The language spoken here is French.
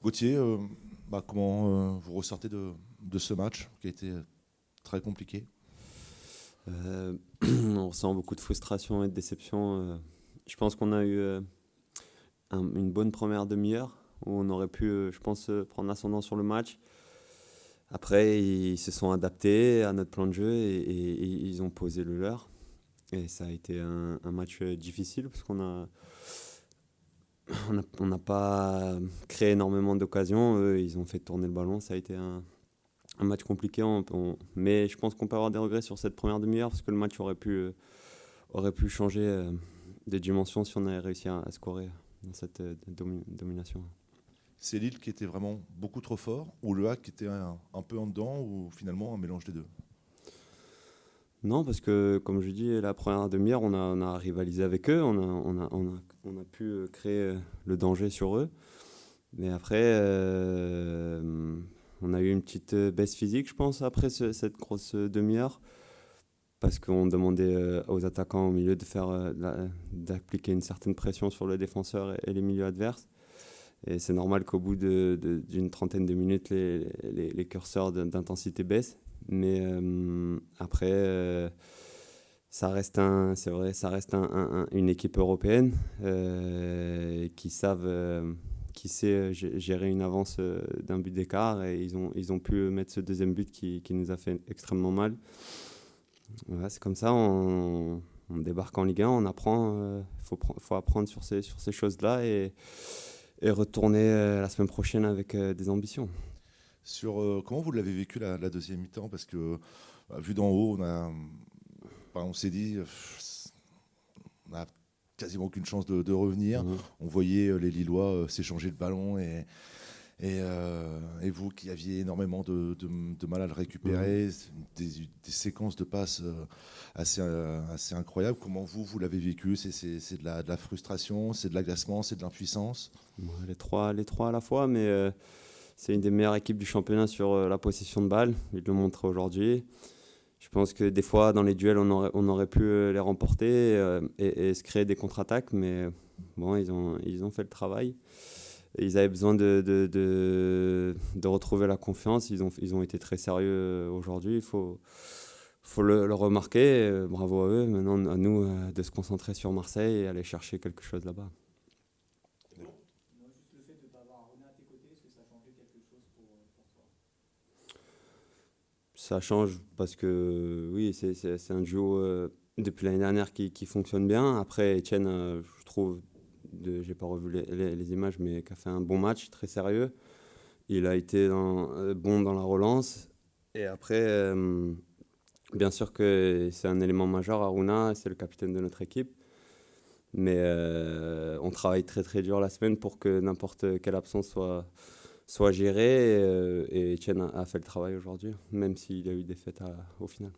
Gauthier, comment vous ressortez de ce match qui a été très compliqué? On ressent beaucoup de frustration et de déception. Je pense qu'on a eu une bonne première demi-heure où on aurait pu, je pense, prendre l'ascendant sur le match. Après, ils se sont adaptés à notre plan de jeu et ils ont posé le leur. Et ça a été un match difficile parce on n'a pas créé énormément d'occasions. Eux, ils ont fait tourner le ballon. Ça a été un match compliqué. Mais je pense qu'on peut avoir des regrets sur cette première demi-heure parce que le match aurait pu changer de dimension si on avait réussi à scorer dans cette domination. C'est Lille qui était vraiment beaucoup trop fort ou le HAC qui était un peu en dedans ou finalement un mélange des deux? Non, parce que, comme je dis, la première demi-heure, on a rivalisé avec eux, on a pu créer le danger sur eux. Mais après, on a eu une petite baisse physique, je pense, après cette grosse demi-heure, parce qu'on demandait aux attaquants au milieu d'appliquer une certaine pression sur les défenseurs et les milieux adverses. Et c'est normal qu'au bout d'une trentaine de minutes, les curseurs d'intensité baissent. Mais après, c'est vrai, ça reste une équipe européenne qui sait gérer une avance d'un but d'écart. Et ils ont pu mettre ce deuxième but qui nous a fait extrêmement mal. Voilà, c'est comme ça, on débarque en Ligue 1, on apprend, faut apprendre sur ces choses-là et retourner la semaine prochaine avec des ambitions. Comment vous l'avez vécu la deuxième mi-temps? Parce que vu d'en haut, on s'est dit, on n'a quasiment aucune chance de revenir. Mhm. On voyait les Lillois s'échanger le ballon et vous qui aviez énormément de mal à le Mhm. récupérer, des séquences de passes assez incroyables. Comment vous l'avez vécu? C'est de la frustration, c'est de l'agacement, c'est de l'impuissance? Ouais, les trois à la fois, mais c'est une des meilleures équipes du championnat sur la possession de balle. Ils le montrent aujourd'hui. Je pense que des fois, dans les duels, on aurait pu les remporter et se créer des contre-attaques, mais bon, ils ont fait le travail. Et ils avaient besoin de retrouver la confiance. Ils ont été très sérieux aujourd'hui. Faut le remarquer. Bravo à eux. Maintenant, à nous de se concentrer sur Marseille et aller chercher quelque chose là-bas. Moi, juste le fait de ne pas avoir Aruna à tes côtés, est-ce que ça a changé quelque chose pour toi? Ça change parce que oui, c'est un duo depuis l'année dernière qui fonctionne bien. Après, Etienne, je trouve, j'ai pas revu les images, mais qui a fait un bon match, très sérieux. Il a été bon dans la relance. Et après, bien sûr que c'est un élément majeur, Aruna, c'est le capitaine de notre équipe. Mais on travaille très très dur la semaine pour que n'importe quelle absence soit gérée. Et Etienne a fait le travail aujourd'hui, même s'il a eu des fêtes au final.